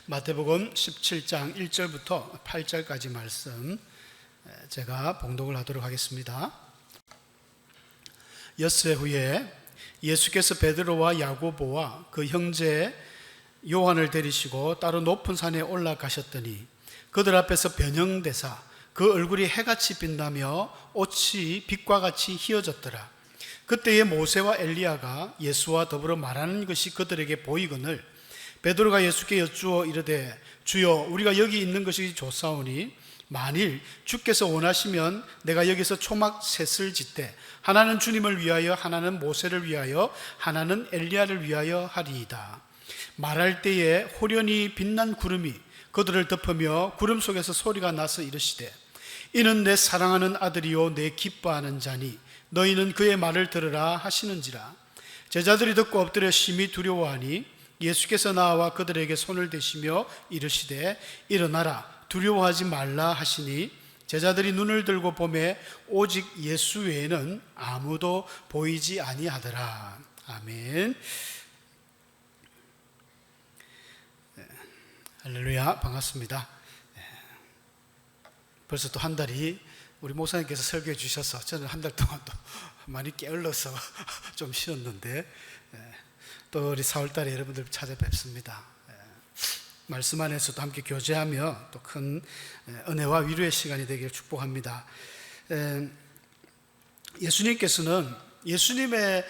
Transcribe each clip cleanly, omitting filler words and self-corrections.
마태복음 17장 1절부터 8절까지 말씀 제가 봉독을 하도록 하겠습니다. 엿새 후에 예수께서 베드로와 야고보와 그 형제 요한을 데리시고 따로 높은 산에 올라가셨더니 그들 앞에서 변형되사 그 얼굴이 해같이 빛나며 옷이 빛과 같이 희어졌더라. 그때에 모세와 엘리야가 예수와 더불어 말하는 것이 그들에게 보이거늘 베드로가 예수께 여쭈어 이르되 주여 우리가 여기 있는 것이 좋사오니 만일 주께서 원하시면 내가 여기서 초막 셋을 짓되 하나는 주님을 위하여 하나는 모세를 위하여 하나는 엘리야를 위하여 하리이다. 말할 때에 호련히 빛난 구름이 그들을 덮으며 구름 속에서 소리가 나서 이르시되 이는 내 사랑하는 아들이요 내 기뻐하는 자니 너희는 그의 말을 들으라 하시는지라. 제자들이 듣고 엎드려 심히 두려워하니 예수께서 나와 그들에게 손을 대시며 이르시되 일어나라 두려워하지 말라 하시니 제자들이 눈을 들고 보매 오직 예수 외에는 아무도 보이지 아니하더라. 아멘. 할렐루야, 반갑습니다. 벌써 또 한 달이 우리 목사님께서 설교해 주셔서 저는 한 달 동안 또 많이 게을러서 좀 쉬었는데 또 우리 4월달에 여러분들 찾아뵙습니다. 말씀 안에서도 함께 교제하며 또 큰 은혜와 위로의 시간이 되기를 축복합니다. 예수님께서는 예수님의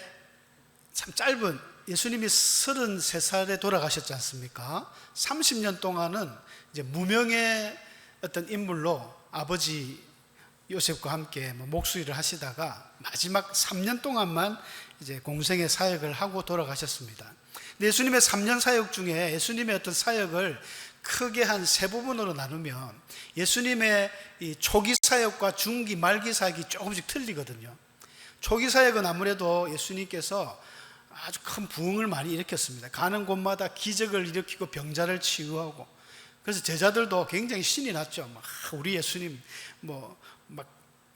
참 짧은 예수님이 33살에 돌아가셨지 않습니까? 30년 동안은 이제 무명의 어떤 인물로 아버지 요셉과 함께 목수일을 하시다가 마지막 3년 동안만 이제 공생의 사역을 하고 돌아가셨습니다. 근데 예수님의 3년 사역 중에 예수님의 어떤 사역을 크게 한 세 부분으로 나누면 예수님의 이 초기 사역과 중기, 말기 사역이 조금씩 틀리거든요. 초기 사역은 아무래도 예수님께서 아주 큰 부흥을 많이 일으켰습니다. 가는 곳마다 기적을 일으키고 병자를 치유하고, 그래서 제자들도 굉장히 신이 났죠. 우리 예수님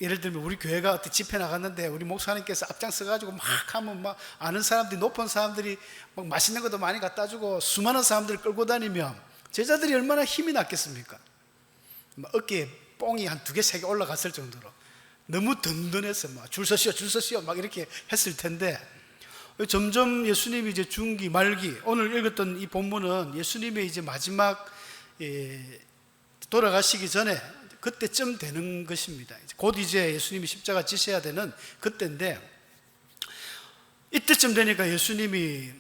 예를 들면 우리 교회가 어떤 집회 나갔는데 우리 목사님께서 앞장서가지고 하면 아는 사람들이, 높은 사람들이 맛있는 것도 많이 갖다 주고 수많은 사람들을 끌고 다니면 제자들이 얼마나 힘이 났겠습니까? 어깨에 뽕이 한 2개, 3개 올라갔을 정도로 너무 든든해서 줄 서시오 이렇게 했을 텐데, 점점 예수님이 이제 중기, 말기, 오늘 읽었던 이 본문은 예수님의 이제 마지막 돌아가시기 전에 그때쯤 되는 것입니다. 곧 이제 예수님이 십자가 지셔야 되는 그때인데, 이때쯤 되니까 예수님이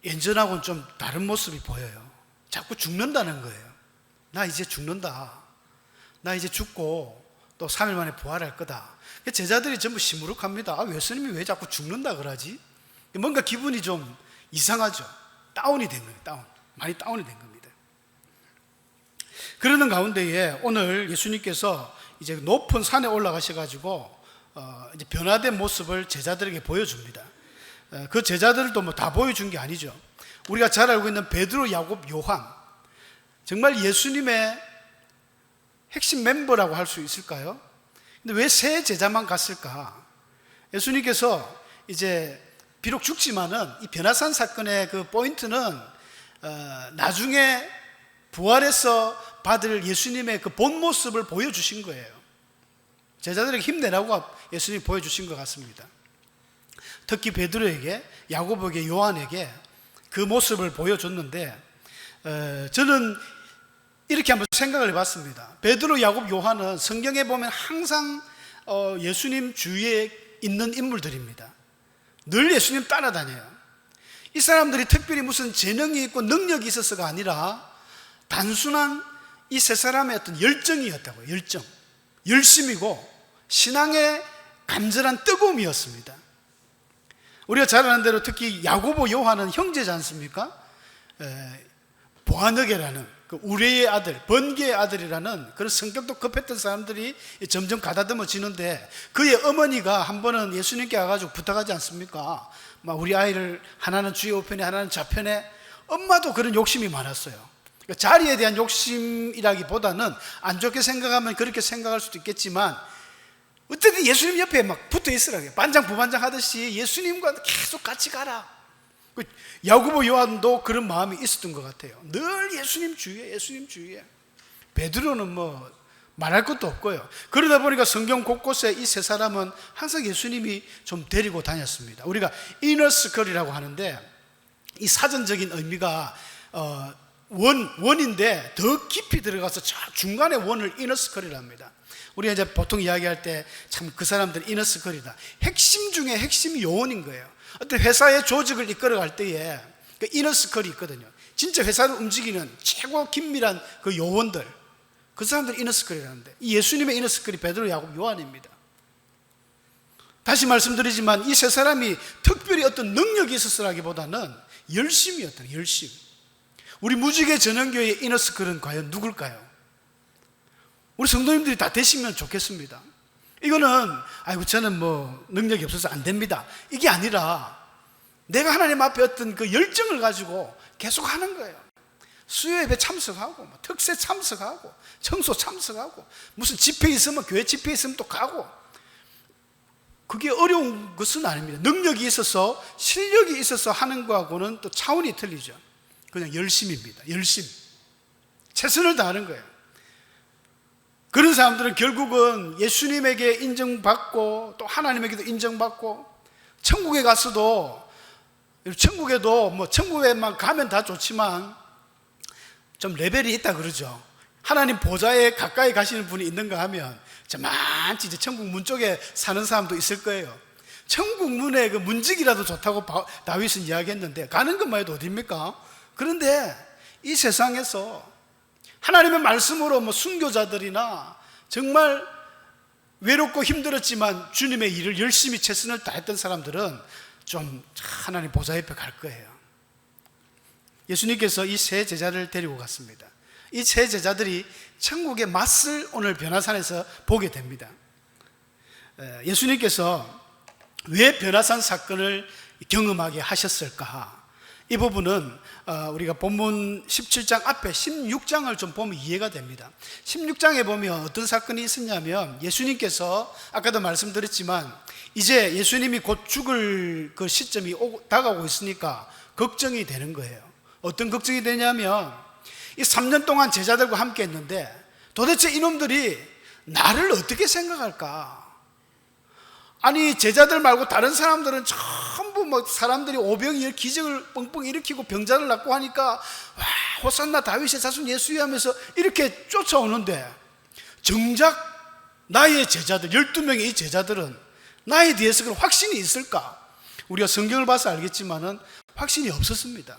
예전하고는 좀 다른 모습이 보여요. 자꾸 죽는다는 거예요. 나 이제 죽는다. 나 이제 죽고 또 3일 만에 부활할 거다. 제자들이 전부 시무룩합니다. 예수님이 왜 자꾸 죽는다 그러지? 뭔가 기분이 좀 이상하죠. 다운이 된 거예요. 많이 다운이 된 겁니다. 그러는 가운데에 오늘 예수님께서 이제 높은 산에 올라가셔가지고 이제 변화된 모습을 제자들에게 보여줍니다. 그 제자들도 다 보여준 게 아니죠. 우리가 잘 알고 있는 베드로, 야곱, 요한, 정말 예수님의 핵심 멤버라고 할 수 있을까요? 근데 왜 세 제자만 갔을까? 예수님께서 이제 비록 죽지만은 이 변화산 사건의 그 포인트는 나중에 부활해서 받을 예수님의 그 본 모습을 보여주신 거예요. 제자들에게 힘내라고 예수님이 보여주신 것 같습니다. 특히 베드로에게, 야고보에게, 요한에게 그 모습을 보여줬는데, 저는 이렇게 한번 생각을 해봤습니다. 베드로, 야곱, 요한은 성경에 보면 항상 예수님 주위에 있는 인물들입니다. 늘 예수님 따라다녀요. 이 사람들이 특별히 무슨 재능이 있고 능력이 있어서가 아니라 단순한 이 세 사람의 어떤 열정이었다고요. 열심이고 신앙의 간절한 뜨거움이었습니다. 우리가 잘 아는 대로 특히 야고보, 요한은 형제지 않습니까? 보아너게라는 그 우레의 아들, 번개의 아들이라는 그런 성격도 급했던 사람들이 점점 가다듬어지는데, 그의 어머니가 한 번은 예수님께 와가지고 부탁하지 않습니까? 우리 아이를 하나는 주의 우편에 하나는 좌편에. 엄마도 그런 욕심이 많았어요. 자리에 대한 욕심이라기보다는 안 좋게 생각하면 그렇게 생각할 수도 있겠지만, 어쨌든 예수님 옆에 붙어 있으라고요. 반장 부반장 하듯이 예수님과 계속 같이 가라. 야고보 요한도 그런 마음이 있었던 것 같아요. 늘 예수님 주위에, 예수님 주위에. 베드로는 뭐 말할 것도 없고요. 그러다 보니까 성경 곳곳에 이 세 사람은 항상 예수님이 좀 데리고 다녔습니다. 우리가 이너스컬이라고 하는데 이 사전적인 의미가 원인데 더 깊이 들어가서 저 중간에 원을 이너스컬이라 합니다. 우리가 이제 보통 이야기할 때 참 그 사람들 이너스컬이다. 핵심 중에 핵심이 요원인 거예요. 어떤 회사의 조직을 이끌어갈 때에 그 이너스컬이 있거든요. 진짜 회사를 움직이는 최고 긴밀한 그 요원들, 그 사람들 이너스컬이라는데, 이 예수님의 이너스컬이 베드로, 야고보, 요한입니다. 다시 말씀드리지만 이 세 사람이 특별히 어떤 능력이 있었으라기보다는 열심이었던, 열심. 우리 무지개 전형교회의 이너스컬은 과연 누굴까요? 우리 성도님들이 다 되시면 좋겠습니다. 이거는 아이고 저는 뭐 능력이 없어서 안 됩니다, 이게 아니라 내가 하나님 앞에 어떤 그 열정을 가지고 계속 하는 거예요. 수요 예배 참석하고, 특세 참석하고, 청소 참석하고, 무슨 집회 있으면 교회 집회 있으면 또 가고. 그게 어려운 것은 아닙니다. 능력이 있어서, 실력이 있어서 하는 거하고는 또 차원이 틀리죠. 그냥 열심입니다. 열심. 최선을 다하는 거예요. 그런 사람들은 결국은 예수님에게 인정받고 또 하나님에게도 인정받고, 천국에 가서도, 천국에도 뭐 천국에만 가면 다 좋지만 좀 레벨이 있다 그러죠. 하나님 보좌에 가까이 가시는 분이 있는가 하면 저만치 이제 천국 문 쪽에 사는 사람도 있을 거예요. 천국 문에 그 문지기라도 좋다고 다윗은 이야기했는데 가는 것만 해도 어딥니까? 그런데 이 세상에서 하나님의 말씀으로 뭐 순교자들이나 정말 외롭고 힘들었지만 주님의 일을 열심히 최선을 다했던 사람들은 좀 하나님 보좌 옆에 갈 거예요. 예수님께서 이 세 제자를 데리고 갔습니다. 이 세 제자들이 천국의 맛을 오늘 변화산에서 보게 됩니다. 예수님께서 왜 변화산 사건을 경험하게 하셨을까? 이 부분은 우리가 본문 17장 앞에 16장을 좀 보면 이해가 됩니다. 16장에 보면 어떤 사건이 있었냐면, 예수님께서 아까도 말씀드렸지만 이제 예수님이 곧 죽을 그 시점이 다가오고 있으니까 걱정이 되는 거예요. 어떤 걱정이 되냐면, 이 3년 동안 제자들과 함께 했는데 도대체 이놈들이 나를 어떻게 생각할까? 아니 제자들 말고 다른 사람들은 전부 뭐 사람들이 오병이어 기적을 뻥뻥 일으키고 병자를 낫고 하니까 와 호산나 다윗의 자손 예수여 하면서 이렇게 쫓아오는데, 정작 나의 제자들 12명의 이 제자들은 나에 대해서 그런 확신이 있을까? 우리가 성경을 봐서 알겠지만은 확신이 없었습니다.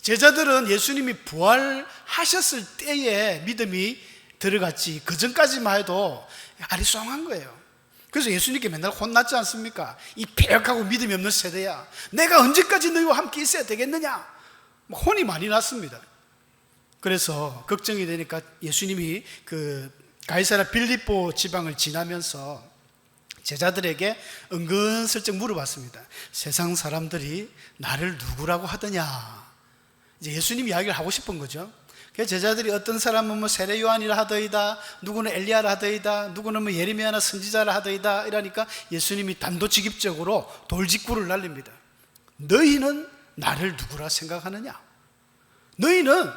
제자들은 예수님이 부활하셨을 때에 믿음이 들어갔지 그 전까지만 해도 아리송한 거예요. 그래서 예수님께 맨날 혼났지 않습니까? 이 배역하고 믿음이 없는 세대야, 내가 언제까지 너희와 함께 있어야 되겠느냐? 혼이 많이 났습니다. 그래서 걱정이 되니까 예수님이 그 가이사랴 빌립보 지방을 지나면서 제자들에게 은근슬쩍 물어봤습니다. 세상 사람들이 나를 누구라고 하더냐? 이제 예수님 이야기를 하고 싶은 거죠. 그래서 제자들이 어떤 사람은 뭐 세례 요한이라 하더이다, 누구는 엘리야라 하더이다, 누구는 뭐 예레미야나 선지자라 하더이다 이러니까 예수님이 단도직입적으로 돌직구를 날립니다. 너희는 나를 누구라 생각하느냐? 너희는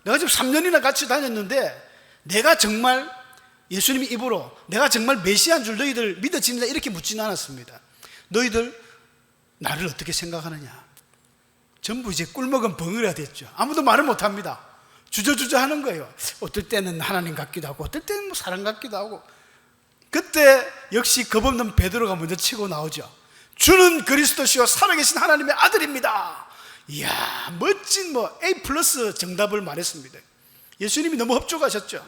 내가 지금 3년이나 같이 다녔는데 내가 정말 예수님이 입으로 내가 정말 메시아인 줄 너희들 믿어지느냐 이렇게 묻지는 않았습니다. 너희들 나를 어떻게 생각하느냐? 전부 이제 꿀먹은 벙어리가 됐죠. 아무도 말을 못합니다. 주저주저 하는 거예요. 어떨 때는 하나님 같기도 하고 어떨 때는 뭐 사람 같기도 하고. 그때 역시 겁없는 베드로가 먼저 치고 나오죠. 주는 그리스도시요 살아계신 하나님의 아들입니다. 이야 멋진 뭐 A+ 정답을 말했습니다. 예수님이 너무 흡족하셨죠.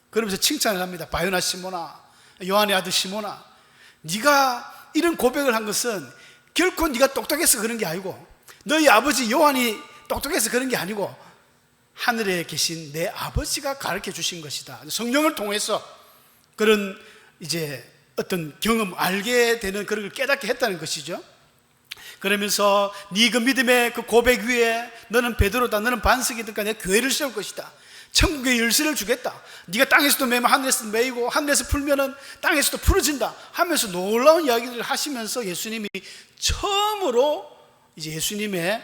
그러면서 칭찬을 합니다. 바요나 시모나, 요한의 아들 시모나, 네가 이런 고백을 한 것은 결코 네가 똑똑해서 그런 게 아니고 너희 아버지 요한이 똑똑해서 그런 게 아니고 하늘에 계신 내 아버지가 가르쳐 주신 것이다. 성령을 통해서 그런 이제 어떤 경험, 알게 되는 그런 걸 깨닫게 했다는 것이죠. 그러면서 네 그 믿음의 그 고백 위에 너는 베드로다, 너는 반석이니까 내가 교회를 세울 것이다. 천국의 열쇠를 주겠다. 네가 땅에서도 매면 하늘에서도 매이고 하늘에서 풀면은 땅에서도 풀어진다 하면서 놀라운 이야기를 하시면서 예수님이 처음으로 이제 예수님의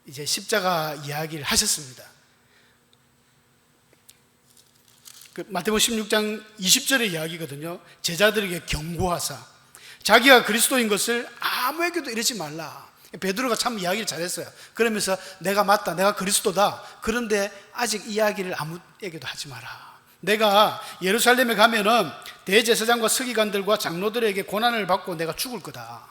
이제 십자가 이야기를 하셨습니다. 그 마태복음 16장 20절의 이야기거든요. 제자들에게 경고하사 자기가 그리스도인 것을 아무에게도 이러지 말라. 베드로가 참 이야기를 잘했어요. 그러면서 내가 맞다, 내가 그리스도다. 그런데 아직 이야기를 아무에게도 하지 마라. 내가 예루살렘에 가면은 대제사장과 서기관들과 장로들에게 고난을 받고 내가 죽을 거다.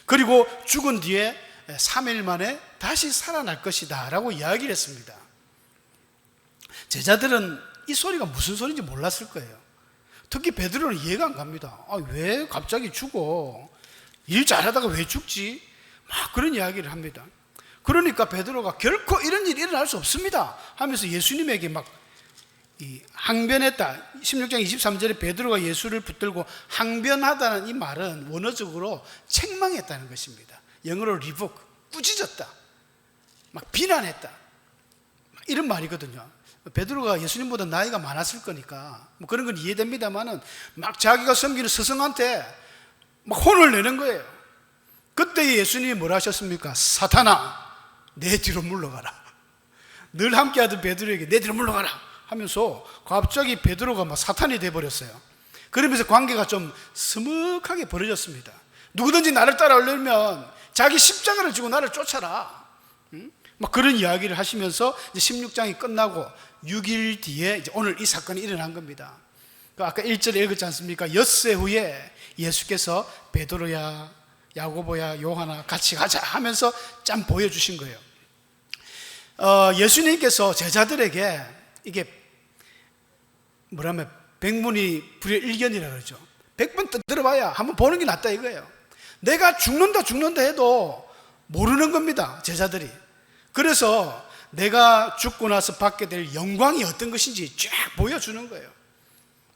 그리고 죽은 뒤에 3일 만에 다시 살아날 것이다 라고 이야기를 했습니다. 제자들은 이 소리가 무슨 소리인지 몰랐을 거예요. 특히 베드로는 이해가 안 갑니다. 왜 갑자기 죽어? 일 잘하다가 왜 죽지? 막 그런 이야기를 합니다. 그러니까 베드로가 결코 이런 일이 일어날 수 없습니다 하면서 예수님에게 막 항변했다. 16장 23절에 베드로가 예수를 붙들고 항변하다는 이 말은 원어적으로 책망했다는 것입니다. 영어로 revoke, 꾸짖었다, 막 비난했다, 이런 말이거든요. 베드로가 예수님보다 나이가 많았을 거니까 뭐 그런 건 이해됩니다만은 막 자기가 섬기는 스승한테 막 혼을 내는 거예요. 그때 예수님이 뭐라 하셨습니까? 사탄아, 내 뒤로 물러가라. 늘 함께하던 베드로에게 내 뒤로 물러가라 하면서 갑자기 베드로가 막 사탄이 돼버렸어요. 그러면서 관계가 좀 서먹하게 벌어졌습니다. 누구든지 나를 따라오려면 자기 십자가를 지고 나를 쫓아라. 막 그런 이야기를 하시면서 이제 16장이 끝나고 6일 뒤에 이제 오늘 이 사건이 일어난 겁니다. 아까 1절에 읽었지 않습니까? 엿새 후에 예수께서 베드로야, 야고보야, 요하나 같이 가자 하면서 짠 보여주신 거예요. 예수님께서 제자들에게 이게 뭐라면 백문이 불여일견이라 그러죠. 100번 들어봐야 한번 보는 게 낫다 이거예요. 내가 죽는다 해도 모르는 겁니다, 제자들이. 그래서 내가 죽고 나서 받게 될 영광이 어떤 것인지 쫙 보여주는 거예요.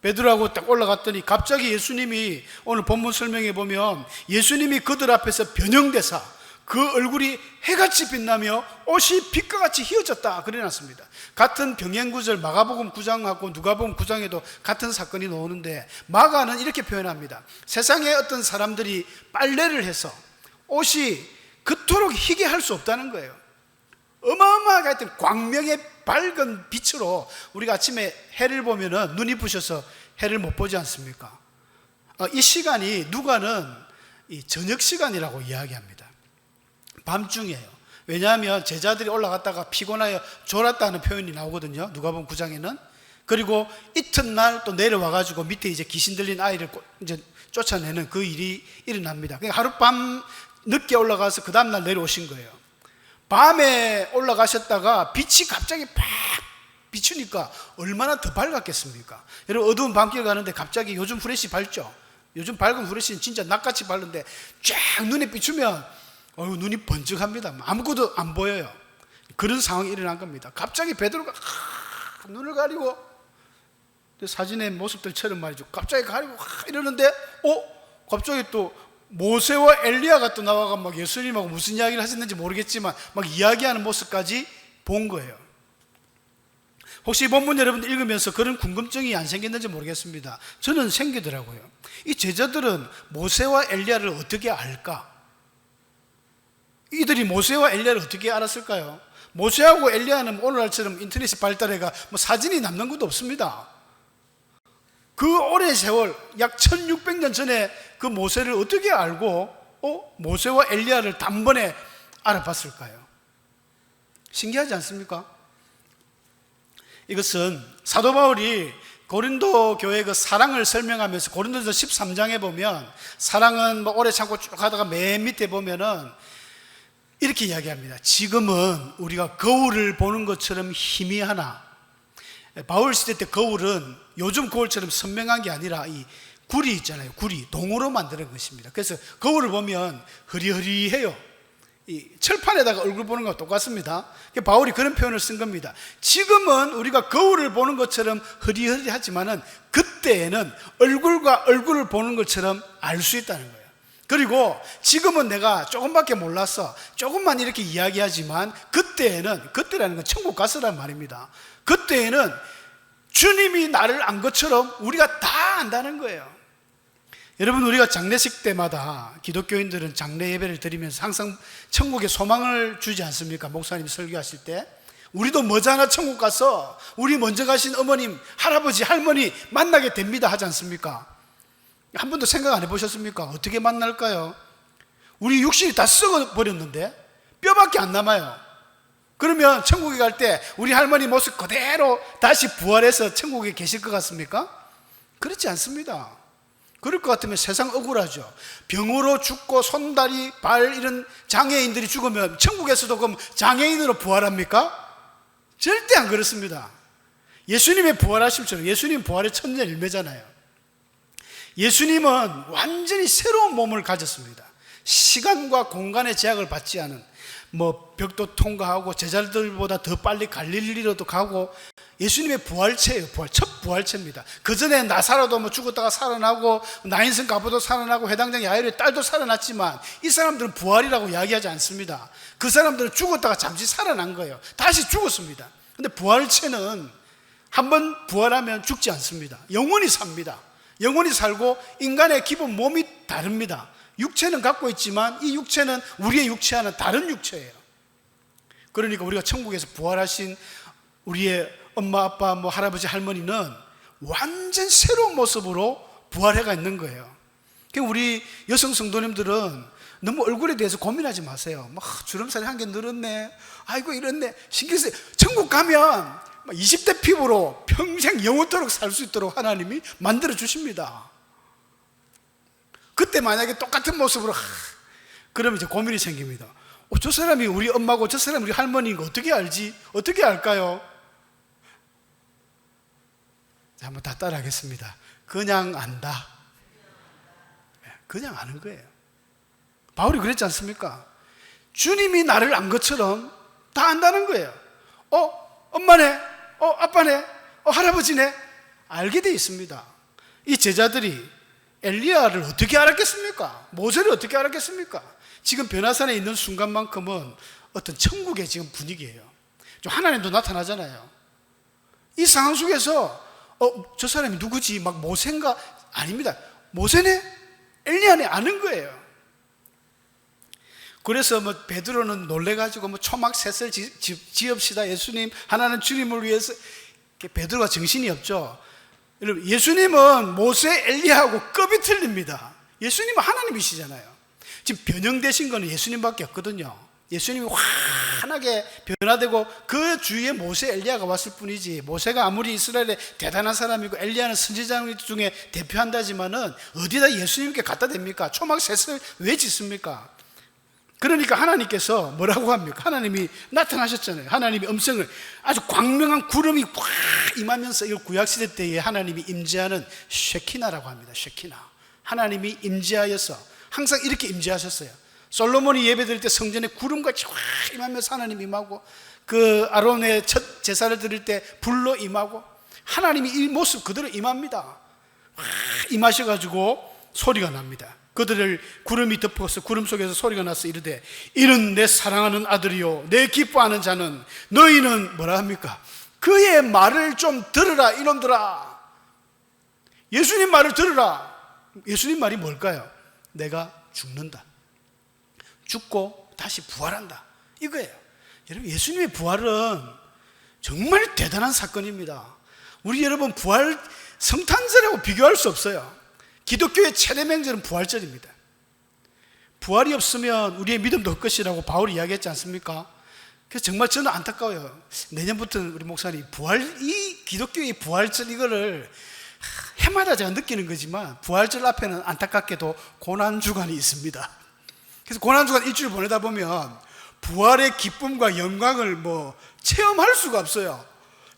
베드로하고 딱 올라갔더니 갑자기 예수님이 오늘 본문 설명해 보면 예수님이 그들 앞에서 변형되사 그 얼굴이 해같이 빛나며 옷이 빛과 같이 휘어졌다 그래놨습니다. 같은 병행구절 마가복음 9장하고 누가복음 9장에도 같은 사건이 나오는데 마가는 이렇게 표현합니다. 세상에 어떤 사람들이 빨래를 해서 옷이 그토록 희게 할 수 없다는 거예요. 어마어마하게 하여튼 광명의 밝은 빛으로 우리가 아침에 해를 보면은 눈이 부셔서 해를 못 보지 않습니까? 이 시간이 누가는 이 저녁 시간이라고 이야기합니다. 밤중이에요. 왜냐하면 제자들이 올라갔다가 피곤하여 졸았다는 표현이 나오거든요. 누가복음 9장에는. 그리고 이튿날 또 내려와가지고 밑에 이제 귀신 들린 아이를 이제 쫓아내는 그 일이 일어납니다. 그러니까 하룻밤 늦게 올라가서 그 다음날 내려오신 거예요. 밤에 올라가셨다가 빛이 갑자기 팍 비추니까 얼마나 더 밝았겠습니까? 여러분 어두운 밤길 가는데 갑자기 요즘 후레쉬 밝죠? 요즘 밝은 후레쉬는 진짜 낮같이 밝은데 쫙 눈에 비추면 눈이 번쩍합니다. 아무것도 안 보여요. 그런 상황이 일어난 겁니다. 갑자기 베드로가 눈을 가리고 사진의 모습들처럼 말이죠. 갑자기 가리고 이러는데 갑자기 또 모세와 엘리야가 또 나와가 막 예수님하고 무슨 이야기를 하셨는지 모르겠지만 막 이야기하는 모습까지 본 거예요. 혹시 본문 여러분들 읽으면서 그런 궁금증이 안 생겼는지 모르겠습니다. 저는 생기더라고요. 이 제자들은 모세와 엘리야를 어떻게 알까? 이들이 모세와 엘리야를 어떻게 알았을까요? 모세하고 엘리야는 오늘날처럼 인터넷이 발달해가 뭐 사진이 남는 것도 없습니다. 그 오랜 세월 약 1600년 전에 그 모세를 어떻게 알고 모세와 엘리야를 단번에 알아봤을까요? 신기하지 않습니까? 이것은 사도 바울이 고린도 교회의 그 사랑을 설명하면서 고린도서 13장에 보면 사랑은 뭐 오래 참고 쭉 하다가 맨 밑에 보면은 이렇게 이야기합니다. 지금은 우리가 거울을 보는 것처럼 희미하나, 바울 시대 때 거울은 요즘 거울처럼 선명한 게 아니라 이 구리 있잖아요. 구리, 동으로 만드는 것입니다. 그래서 거울을 보면 흐리흐리해요. 이 철판에다가 얼굴 보는 거와 똑같습니다. 바울이 그런 표현을 쓴 겁니다. 지금은 우리가 거울을 보는 것처럼 흐리흐리하지만은 그때에는 얼굴과 얼굴을 보는 것처럼 알 수 있다는 거예요. 그리고 지금은 내가 조금밖에 몰라서 조금만 이렇게 이야기하지만 그때라는 건 천국 가서란 말입니다. 그때에는 주님이 나를 안 것처럼 우리가 다 안다는 거예요. 여러분, 우리가 장례식 때마다 기독교인들은 장례 예배를 드리면서 항상 천국에 소망을 주지 않습니까? 목사님이 설교하실 때 우리도 머지않아 천국 가서 우리 먼저 가신 어머님, 할아버지, 할머니 만나게 됩니다 하지 않습니까? 한 번도 생각 안 해보셨습니까? 어떻게 만날까요? 우리 육신이 다 썩어버렸는데 뼈밖에 안 남아요. 그러면 천국에 갈 때 우리 할머니 모습 그대로 다시 부활해서 천국에 계실 것 같습니까? 그렇지 않습니다. 그럴 것 같으면 세상 억울하죠. 병으로 죽고 손다리, 발 이런 장애인들이 죽으면 천국에서도 그럼 장애인으로 부활합니까? 절대 안 그렇습니다. 예수님의 부활하심처럼, 예수님 부활의 천년일매잖아요. 예수님은 완전히 새로운 몸을 가졌습니다. 시간과 공간의 제약을 받지 않은, 벽도 통과하고 제자들보다 더 빨리 갈릴리로도 가고, 예수님의 부활체예요. 첫 부활체입니다. 그 전에 나사로도 죽었다가 살아나고, 나인성 가보도 살아나고, 회당장 야이로의 딸도 살아났지만 이 사람들은 부활이라고 이야기하지 않습니다. 그 사람들은 죽었다가 잠시 살아난 거예요. 다시 죽었습니다. 근데 부활체는 한번 부활하면 죽지 않습니다. 영원히 삽니다. 영원히 살고 인간의 기본 몸이 다릅니다. 육체는 갖고 있지만 이 육체는 우리의 육체와는 다른 육체예요. 그러니까 우리가 천국에서 부활하신 우리의 엄마, 아빠, 할아버지, 할머니는 완전 새로운 모습으로 부활해가 있는 거예요. 그러니까 우리 여성 성도님들은 너무 얼굴에 대해서 고민하지 마세요. 주름살이 한 개 늘었네, 아이고 이렇네, 신경 쓰여. 천국 가면 20대 피부로 평생 영원토록 살 수 있도록 하나님이 만들어 주십니다. 그때 만약에 똑같은 모습으로 그러면 이제 고민이 생깁니다. 저 사람이 우리 엄마고 저 사람이 우리 할머니인 거 어떻게 알지? 어떻게 알까요? 자, 한번 다 따라하겠습니다. 그냥 안다. 그냥 아는 거예요. 바울이 그랬지 않습니까? 주님이 나를 안 것처럼 다 안다는 거예요. 엄마네, 아빠네, 할아버지네, 알게 돼 있습니다. 이 제자들이 엘리야를 어떻게 알았겠습니까? 모세를 어떻게 알았겠습니까? 지금 변화산에 있는 순간만큼은 어떤 천국의 지금 분위기예요. 좀 하나님도 나타나잖아요. 이 상황 속에서 저 사람이 누구지? 모세인가? 아닙니다. 모세네? 엘리야네? 아는 거예요. 그래서 베드로는 놀래가지고 초막셋을 지읍시다. 예수님, 하나는 주님을 위해서. 베드로가 정신이 없죠. 여러분, 예수님은 모세, 엘리야하고 급이 틀립니다. 예수님은 하나님이시잖아요. 지금 변형되신 거는 예수님밖에 없거든요. 예수님이 환하게 변화되고 그 주위에 모세, 엘리야가 왔을 뿐이지, 모세가 아무리 이스라엘의 대단한 사람이고 엘리야는 선지자 중에 대표한다지만은 어디다 예수님께 갖다 댑니까? 초막셋을 왜 짓습니까? 그러니까 하나님께서 뭐라고 합니까? 하나님이 나타나셨잖아요. 하나님이 음성을, 아주 광명한 구름이 꽉 임하면서, 이걸 구약시대 때에 하나님이 임재하는 쉐키나라고 합니다. 쉐키나. 하나님이 임재하여서 항상 이렇게 임재하셨어요. 솔로몬이 예배드릴 때 성전에 구름같이 확 임하면서 하나님 임하고, 그 아론의 첫 제사를 드릴 때 불로 임하고, 하나님이 이 모습 그대로 임합니다. 확 임하셔가지고 소리가 납니다. 그들을 구름이 덮어서 구름 속에서 소리가 나서 이르되, 이는 내 사랑하는 아들이요 내 기뻐하는 자는, 너희는 뭐라 합니까? 그의 말을 좀 들으라 이놈들아. 예수님 말을 들으라. 예수님 말이 뭘까요? 내가 죽는다, 죽고 다시 부활한다, 이거예요. 여러분, 예수님의 부활은 정말 대단한 사건입니다. 우리 여러분, 부활 성탄절하고 비교할 수 없어요. 기독교의 최대 명절은 부활절입니다. 부활이 없으면 우리의 믿음도 헛것이라고 바울이 이야기했지 않습니까? 그래서 정말 저는 안타까워요. 내년부터는 우리 목사님 이 기독교의 부활절 이거를 해마다 제가 느끼는 거지만, 부활절 앞에는 안타깝게도 고난주간이 있습니다. 그래서 고난주간 일주일 보내다 보면 부활의 기쁨과 영광을 체험할 수가 없어요.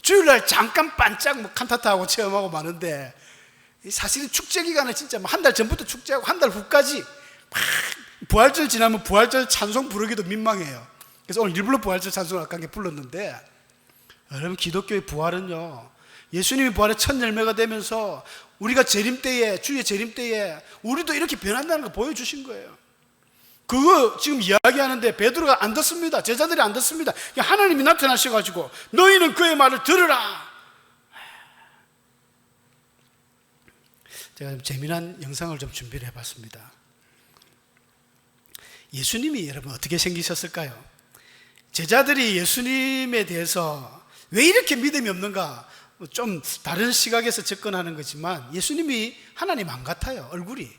주일날 잠깐 반짝 칸타타하고 체험하고 마는데, 사실은 축제 기간을 진짜 한 달 전부터 축제하고 한 달 후까지 부활절 지나면 부활절 찬송 부르기도 민망해요. 그래서 오늘 일부러 부활절 찬송을 아까 불렀는데, 여러분, 기독교의 부활은요, 예수님이 부활의 첫 열매가 되면서 우리가 재림 때에, 주의 재림 때에 우리도 이렇게 변한다는 걸 보여주신 거예요. 그거 지금 이야기하는데 베드로가 안 듣습니다. 제자들이 안 듣습니다. 하나님이 나타나셔가지고 너희는 그의 말을 들으라. 제가 좀 재미난 영상을 좀 준비를 해봤습니다. 예수님이 여러분 어떻게 생기셨을까요? 제자들이 예수님에 대해서 왜 이렇게 믿음이 없는가 좀 다른 시각에서 접근하는 거지만 예수님이 하나님 안 같아요. 얼굴이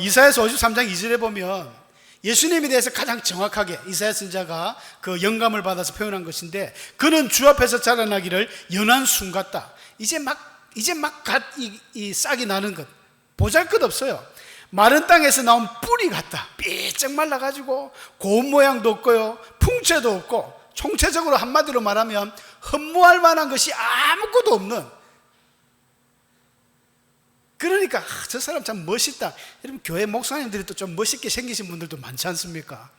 이사야서 53장 2절에 보면 예수님에 대해서 가장 정확하게 이사야 선지자가 그 영감을 받아서 표현한 것인데, 그는 주 앞에서 자라나기를 연한 순 같다. 이제 막 이 싹이 나는 것, 보잘것없어요. 마른 땅에서 나온 뿌리 같다. 삐쩍 말라가지고 고운 모양도 없고요, 풍채도 없고, 총체적으로 한마디로 말하면 흠모할 만한 것이 아무것도 없는. 그러니까 저 사람 참 멋있다. 여러분 교회 목사님들이 또 좀 멋있게 생기신 분들도 많지 않습니까?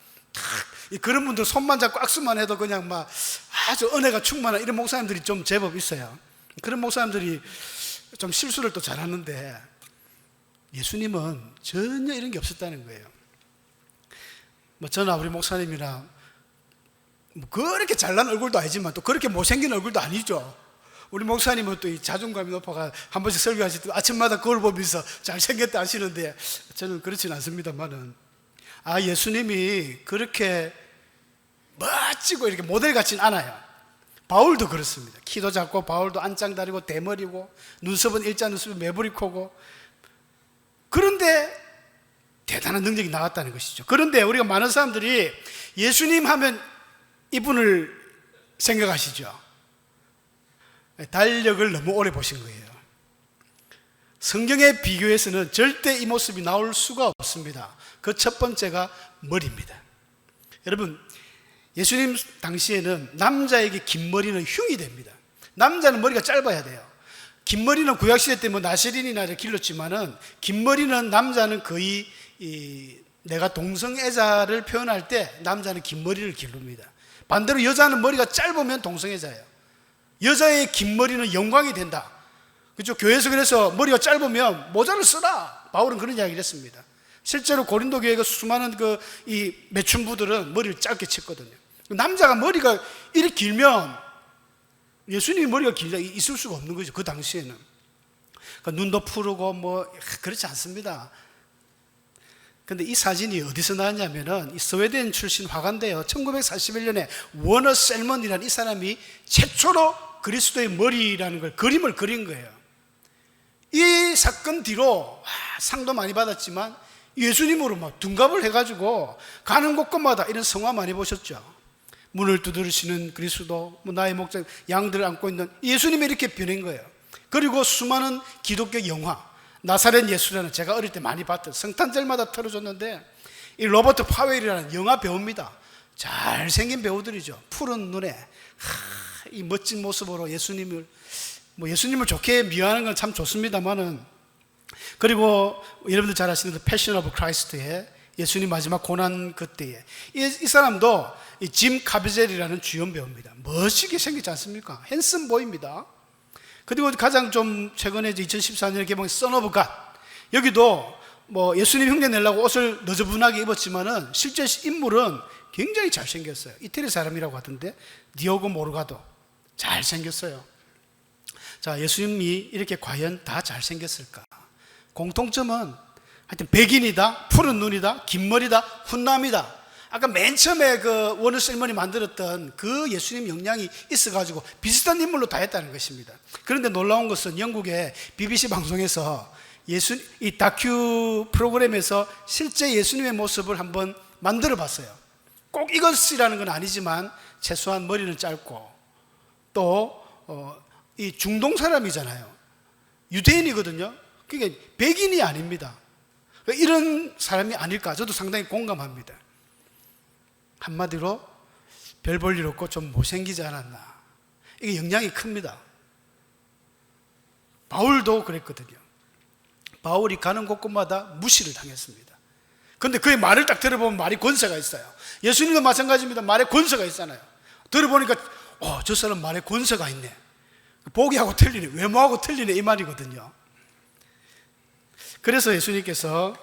그런 분들 손만 잡고 악수만 해도 그냥 막 아주 은혜가 충만한 이런 목사님들이 좀 제법 있어요. 그런 목사님들이 좀 실수를 또 잘하는데 예수님은 전혀 이런 게 없었다는 거예요. 저나 우리 목사님이나 그렇게 잘난 얼굴도 아니지만 또 그렇게 못생긴 얼굴도 아니죠. 우리 목사님은 또 이 자존감이 높아가 한 번씩 설교하실 때 아침마다 거울 보면서 잘생겼다 하시는데 저는 그렇진 않습니다만은, 예수님이 그렇게 멋지고 이렇게 모델 같진 않아요. 바울도 그렇습니다. 키도 작고 바울도 안짱다리고 대머리고 눈썹은 일자 눈썹이 매부리 코고, 그런데 대단한 능력이 나왔다는 것이죠. 그런데 우리가 많은 사람들이 예수님 하면 이분을 생각하시죠. 달력을 너무 오래 보신 거예요. 성경에 비교해서는 절대 이 모습이 나올 수가 없습니다. 그 첫 번째가 머리입니다. 여러분, 예수님 당시에는 남자에게 긴 머리는 흉이 됩니다. 남자는 머리가 짧아야 돼요. 긴 머리는 구약시대 때 나시린이나 길렀지만은, 긴 머리는 남자는 거의 내가 동성애자를 표현할 때 남자는 긴 머리를 기릅니다. 반대로 여자는 머리가 짧으면 동성애자예요. 여자의 긴 머리는 영광이 된다. 그렇죠? 교회에서 그래서 머리가 짧으면 모자를 쓰라. 바울은 그런 이야기를 했습니다. 실제로 고린도 교회가 수많은 이 매춘부들은 머리를 짧게 쳤거든요. 남자가 머리가 이렇게 길면 예수님이 머리가 길다 있을 수가 없는 거죠. 그 당시에는. 그러니까 눈도 푸르고 그렇지 않습니다. 근데 이 사진이 어디서 나왔냐면은 이 스웨덴 출신 화가인데요, 1941년에 워너 셀먼이라는 이 사람이 최초로 그리스도의 머리라는 걸 그림을 그린 거예요. 이 사건 뒤로 상도 많이 받았지만 예수님으로 막 둔갑을 해가지고 가는 곳곳마다 이런 성화 많이 보셨죠. 문을 두드리시는 그리스도, 나의 목자, 양들을 안고 있는 예수님이 이렇게 변한 거예요. 그리고 수많은 기독교 영화, 나사렛 예수라는 제가 어릴 때 많이 봤던, 성탄절마다 틀어줬는데 이 로버트 파웰이라는 영화 배우입니다. 잘생긴 배우들이죠. 푸른 눈에 이 멋진 모습으로 예수님을 좋게 미화하는 건 참 좋습니다만은, 그리고 여러분들 잘 아시는 패션 오브 크라이스트의 예수님 마지막 고난 그때에 이 사람도 짐 카비젤이라는 주연 배우입니다. 멋지게 생기지 않습니까? 핸섬 보입니다. 그리고 가장 좀 최근에 2014년에 개봉한 선 오브 갓, 여기도 예수님 흉내 내려고 옷을 너저분하게 입었지만은 실제 인물은 굉장히 잘생겼어요. 이태리 사람이라고 하던데, 디오고 모르가도 잘생겼어요. 자, 예수님이 이렇게 과연 다 잘생겼을까? 공통점은 하여튼 백인이다, 푸른 눈이다, 긴 머리다, 훈남이다. 아까 맨 처음에 워너 셀먼이 만들었던 그 예수님 역량이 있어가지고 비슷한 인물로 다 했다는 것입니다. 그런데 놀라운 것은 영국의 BBC 방송에서 이 다큐 프로그램에서 실제 예수님의 모습을 한번 만들어 봤어요. 꼭 이것이라는 건 아니지만 최소한 머리는 짧고 또 이 중동 사람이잖아요. 유대인이거든요. 그러니까 백인이 아닙니다. 이런 사람이 아닐까, 저도 상당히 공감합니다. 한마디로 별 볼 일 없고 좀 못생기지 않았나. 이게 영향이 큽니다. 바울도 그랬거든요. 바울이 가는 곳곳마다 무시를 당했습니다. 그런데 그의 말을 딱 들어보면 말이 권세가 있어요. 예수님도 마찬가지입니다. 말에 권세가 있잖아요. 들어보니까 저 사람 말에 권세가 있네. 보기하고 틀리네, 외모하고 틀리네, 이 말이거든요. 그래서 예수님께서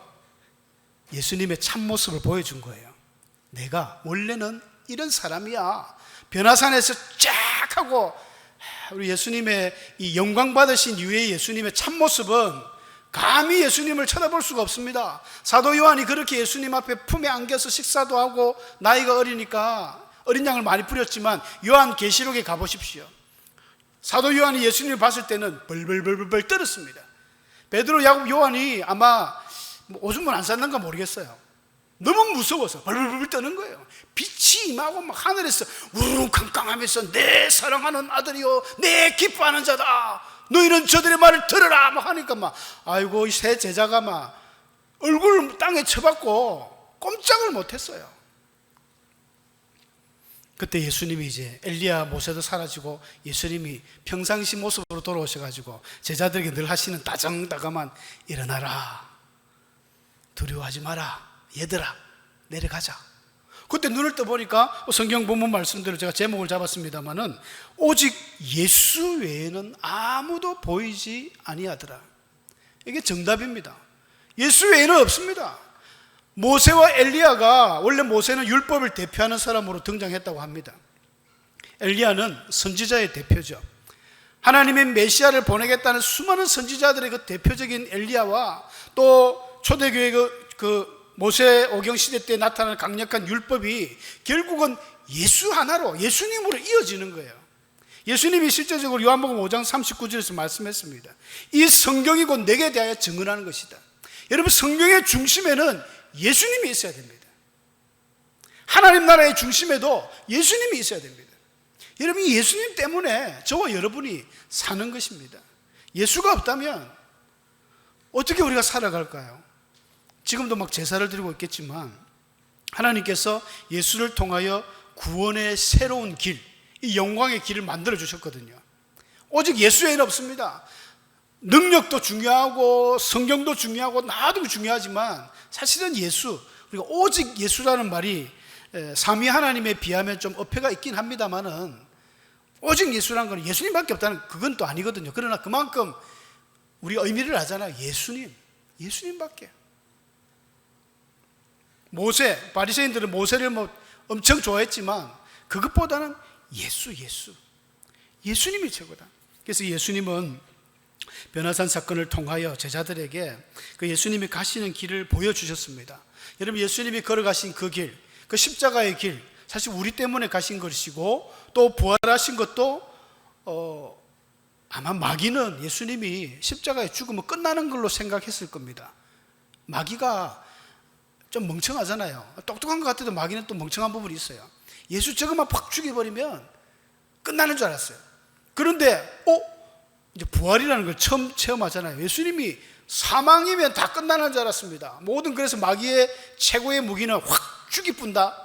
예수님의 참모습을 보여준 거예요. 내가 원래는 이런 사람이야. 변화산에서 쫙 하고 우리 예수님의 이 영광 받으신 이후의 예수님의 참모습은 감히 예수님을 쳐다볼 수가 없습니다. 사도 요한이 그렇게 예수님 앞에 품에 안겨서 식사도 하고, 나이가 어리니까 어린 양을 많이 뿌렸지만 요한계시록에 가보십시오. 사도 요한이 예수님을 봤을 때는 벌벌벌벌 떨었습니다. 베드로, 야곱, 요한이 아마 오줌을 안 쌌는가 모르겠어요. 너무 무서워서 벌벌벌 떠는 거예요. 빛이 임하고 막 하늘에서 우르르 캄캄하면서 내 사랑하는 아들이요 내 기뻐하는 자다, 너희는 저들의 말을 들으라 막 하니까 막 아이고 이 세 제자가 막 얼굴을 땅에 쳐박고 꼼짝을 못했어요. 그때 예수님이 이제 엘리야 모세도 사라지고 예수님이 평상시 모습으로 돌아오셔가지고 제자들에게 늘 하시는 다정다감한 일어나라, 두려워하지 마라, 얘들아 내려가자. 그때 눈을 떠보니까 성경 본문 말씀대로 제가 제목을 잡았습니다마는 오직 예수 외에는 아무도 보이지 아니하더라. 이게 정답입니다. 예수 외에는 없습니다. 모세와 엘리야가, 원래 모세는 율법을 대표하는 사람으로 등장했다고 합니다. 엘리야는 선지자의 대표죠. 하나님의 메시아를 보내겠다는 수많은 선지자들의 그 대표적인 엘리야와 또 초대교회 그 모세 오경 시대 때 나타난 강력한 율법이 결국은 예수 하나로, 예수님으로 이어지는 거예요. 예수님이 실제적으로 요한복음 5장 39절에서 말씀했습니다. 이 성경이 곧 내게 대하여 증언하는 것이다. 여러분, 성경의 중심에는 예수님이 있어야 됩니다. 하나님 나라의 중심에도 예수님이 있어야 됩니다. 여러분, 이 예수님 때문에 저와 여러분이 사는 것입니다. 예수가 없다면 어떻게 우리가 살아갈까요? 지금도 막 제사를 드리고 있겠지만 하나님께서 예수를 통하여 구원의 새로운 길, 이 영광의 길을 만들어 주셨거든요. 오직 예수 외에는 없습니다. 능력도 중요하고 성경도 중요하고 나도 중요하지만 사실은 예수, 우리가 오직 예수라는 말이 삼위 하나님에 비하면 좀 어폐가 있긴 합니다만은 오직 예수라는 건 예수님밖에 없다는, 그건 또 아니거든요. 그러나 그만큼 우리 의미를 알잖아요. 예수님밖에. 모세, 바리새인들은 모세를 엄청 좋아했지만 그것보다는 예수님이 최고다. 그래서 예수님은 변화산 사건을 통하여 제자들에게 그 예수님이 가시는 길을 보여주셨습니다. 여러분, 예수님이 걸어가신 그 길, 그 십자가의 길, 사실 우리 때문에 가신 것이고 또 부활하신 것도 아마 마귀는 예수님이 십자가에 죽으면 끝나는 걸로 생각했을 겁니다. 마귀가 좀 멍청하잖아요. 똑똑한 것 같아도 마귀는 또 멍청한 부분이 있어요. 예수 저것만 팍 죽여버리면 끝나는 줄 알았어요. 그런데 이제 부활이라는 걸 처음 체험하잖아요. 예수님이 사망이면 다 끝나는 줄 알았습니다. 모든, 그래서 마귀의 최고의 무기는 확 죽이뿐다.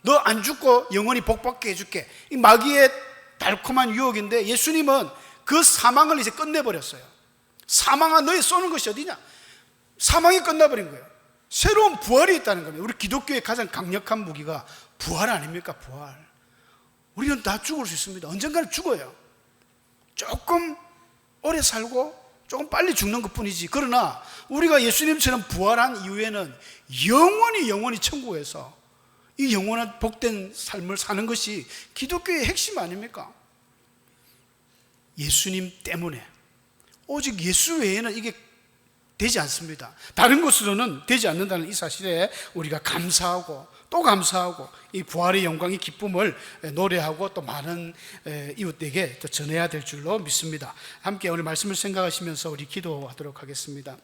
너 안 죽고 영원히 복받게 해줄게. 이 마귀의 달콤한 유혹인데 예수님은 그 사망을 이제 끝내버렸어요. 사망아, 너의 쏘는 것이 어디냐? 사망이 끝나버린 거예요. 새로운 부활이 있다는 겁니다. 우리 기독교의 가장 강력한 무기가 부활 아닙니까? 부활. 우리는 다 죽을 수 있습니다. 언젠가는 죽어요. 조금 오래 살고 조금 빨리 죽는 것뿐이지. 그러나 우리가 예수님처럼 부활한 이후에는 영원히 천국에서 이 영원한 복된 삶을 사는 것이 기독교의 핵심 아닙니까? 예수님 때문에, 오직 예수 외에는 이게 되지 않습니다. 다른 것으로는 되지 않는다는 이 사실에 우리가 감사하고 또 감사하고 이 부활의 영광, 이 기쁨을 노래하고 또 많은 이웃에게 또 전해야 될 줄로 믿습니다. 함께 오늘 말씀을 생각하시면서 우리 기도하도록 하겠습니다.